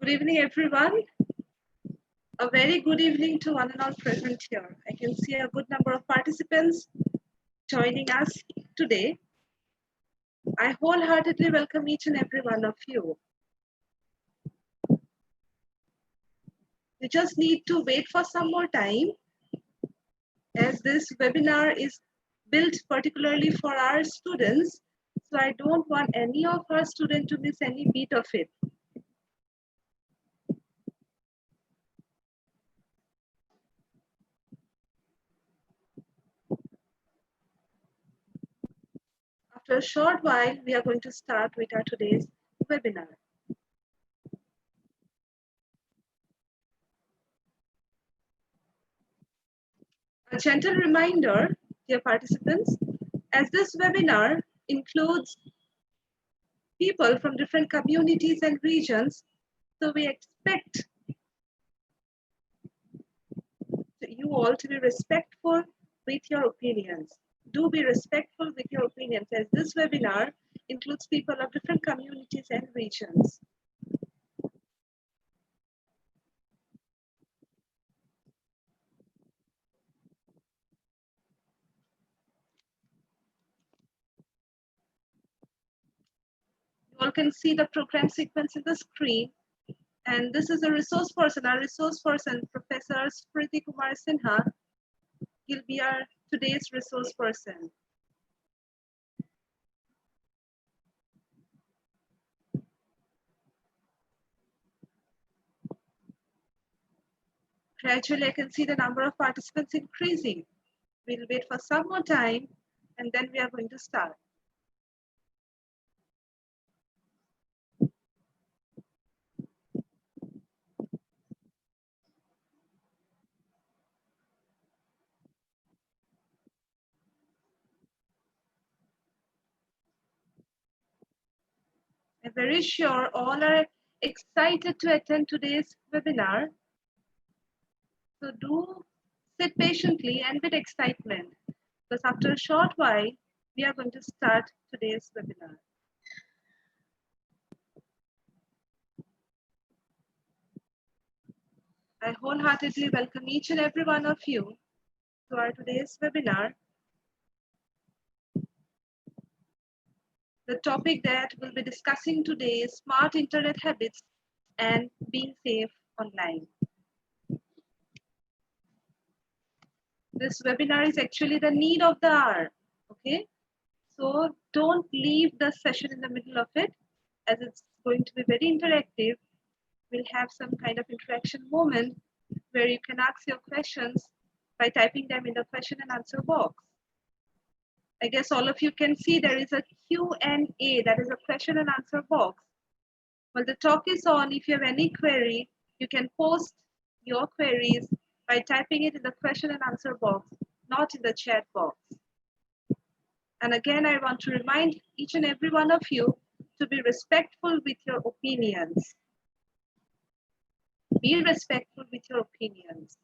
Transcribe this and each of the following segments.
Good evening, everyone. A very good evening to one and all present here. I can see a good number of participants joining us today. I wholeheartedly welcome each and every one of you. You just need to wait for some more time as this webinar is built particularly for our students. So I don't want any of our students to miss any beat of it. After a short while, we are going to start with our today's webinar. A gentle reminder, dear participants, as this webinar includes people from different communities and regions, so we expect you all to be respectful with your opinions. Do be respectful with your opinions as this webinar includes people of different communities and regions. You all can see the program sequence in the screen. And this is a resource person, our resource person, Professor Smriti Kumar Sinha. He'll be our today's resource person. Gradually, I can see the number of participants increasing. We'll wait for some more time and then we are going to start. I'm very sure all are excited to attend today's webinar. So do sit patiently and with excitement, because after a short while, we are going to start today's webinar. I wholeheartedly welcome each and every one of you to our today's webinar. The topic that we'll be discussing today is smart internet habits and being safe online. This webinar is actually the need of the hour, okay? So don't leave the session in the middle of it, as it's going to be very interactive. We'll have some kind of interaction moment where you can ask your questions by typing them in the question and answer box. I guess all of you can see there is a Q&A, that is a question and answer box. While the talk is on, if you have any query, you can post your queries by typing it in the question and answer box, not in the chat box. And again, I want to remind each and every one of you to be respectful with your opinions. Be respectful with your opinions.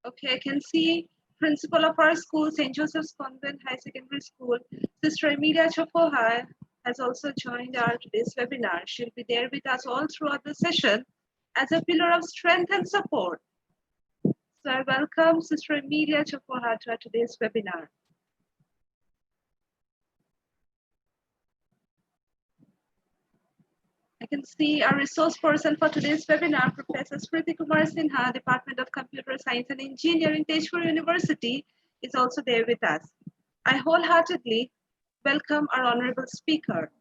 Okay, I can see principal of our school, St. Joseph's Convent High Secondary School, Sister Emilia Chopoha, has also joined our today's webinar. She'll be there with us all throughout the session as a pillar of strength and support. So I welcome Sister Emilia Chopoha to our today's webinar. I can see our resource person for today's webinar, Professor Smriti Kumar Sinha, Department of Computer Science and Engineering, Tezpur University, is also there with us. I wholeheartedly welcome our honorable speaker.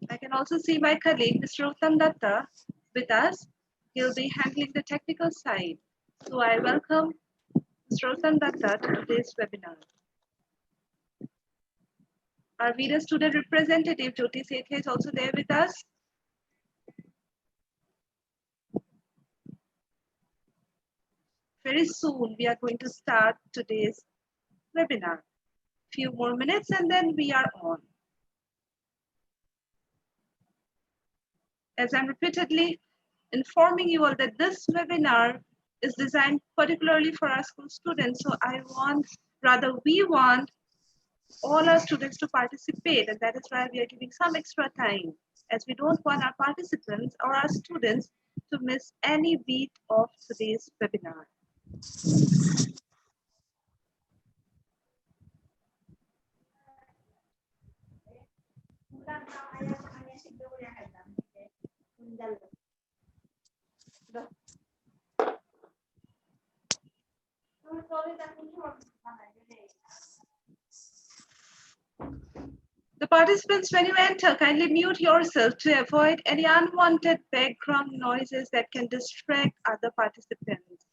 I can also see my colleague, Mr. Uttam Datta, with us. He'll be handling the technical side. So I welcome Mr. Uttam Datta to today's webinar. Our video student representative, Jyoti Sethi, is also there with us. Very soon, we are going to start today's webinar. Few more minutes and then we are on. As I'm repeatedly informing you all that this webinar is designed particularly for our school students. So we want all our students to participate, and that is why we are giving some extra time, as we don't want our participants or our students to miss any beat of today's webinar. The participants, when you enter, kindly mute yourself to avoid any unwanted background noises that can distract other participants.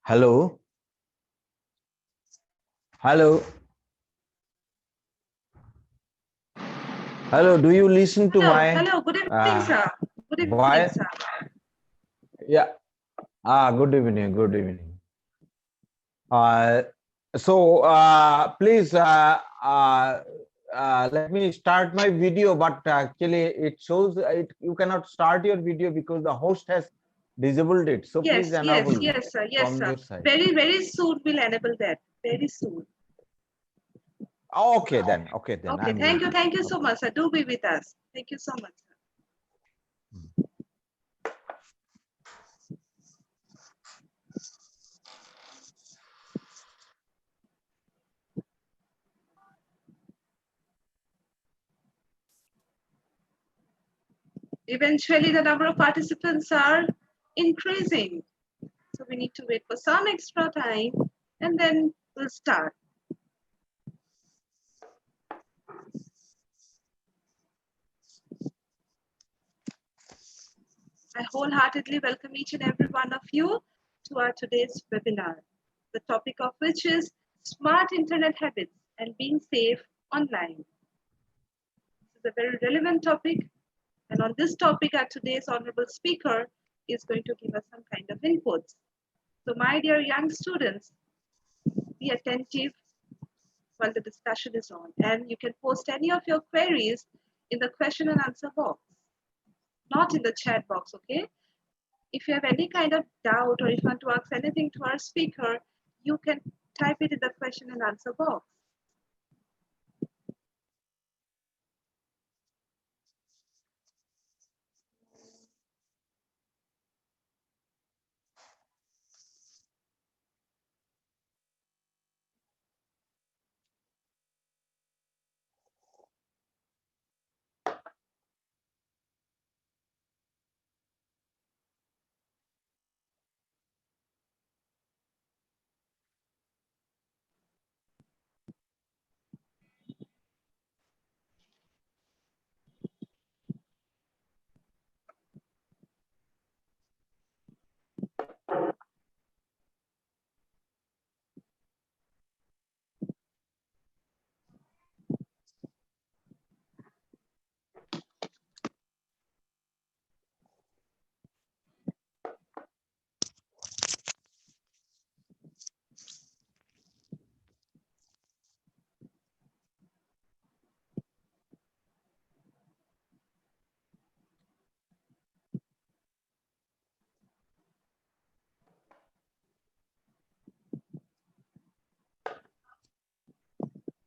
Hello. Hello. Hello. Do you listen to my? Hello. Good evening, sir. Good evening, voice? sir. Yeah. Good evening. Good evening. Please let me start my video, but actually it shows you cannot start your video because the host has disabled it. So yes, please enable. Yes, sir. Yes, from sir. your side. Very soon we'll enable that. Very soon. Okay then. Okay then. Okay. Thank you so much, sir. Do be with us. Thank you so much, sir. Eventually, the number of participants are increasing. So we need to wait for some extra time and then we'll start. I wholeheartedly welcome each and every one of you to our today's webinar, the topic of which is smart internet habits and being safe online. This is a very relevant topic, and on this topic, our today's honorable speaker is going to give us some kind of inputs. So my dear young students, be attentive while the discussion is on, and you can post any of your queries in the question and answer box, not in the chat box, okay? If you have any kind of doubt or if you want to ask anything to our speaker, you can type it in the question and answer box.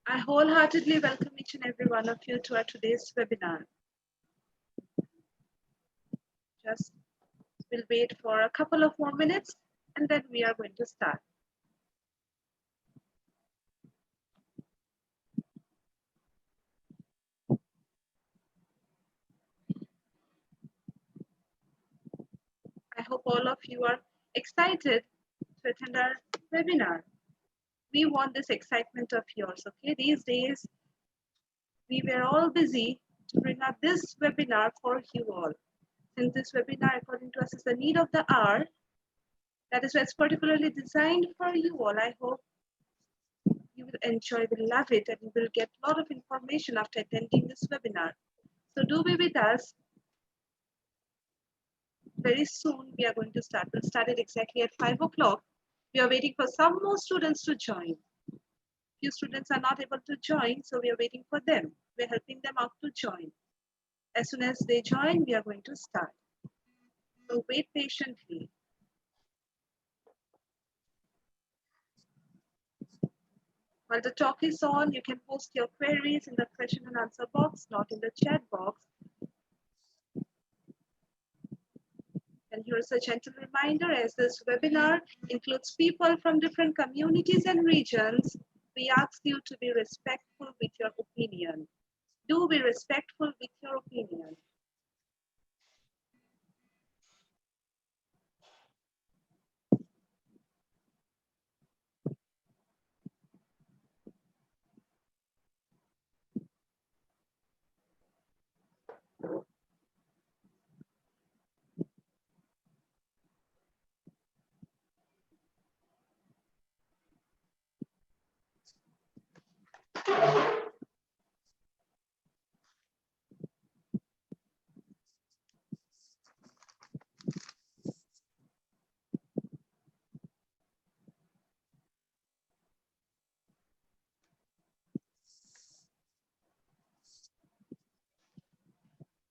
I wholeheartedly welcome each and every one of you to our today's webinar. Just we'll wait for a couple of more minutes and then we are going to start. I hope all of you are excited to attend our webinar. We want this excitement of yours, okay? These days, we were all busy to bring up this webinar for you all. Since this webinar, according to us, is the need of the hour, that is why it's particularly designed for you all. I hope you will enjoy, will love it, and you will get a lot of information after attending this webinar. So do be with us. Very soon we are going to start. We'll start it exactly at 5 o'clock. We are waiting for some more students to join. Few students are not able to join, so we are waiting for them. We're helping them out to join. As soon as they join, we are going to start. So wait patiently. While the talk is on, you can post your queries in the question and answer box, not in the chat box. And here's a gentle reminder, as this webinar includes people from different communities and regions, we ask you to be respectful with your opinion. Do be respectful with your opinion.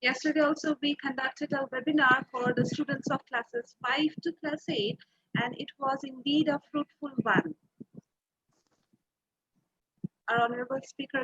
Yesterday also we conducted a webinar for the students of classes 5 to class 8, and it was indeed a fruitful one. Our honorable speaker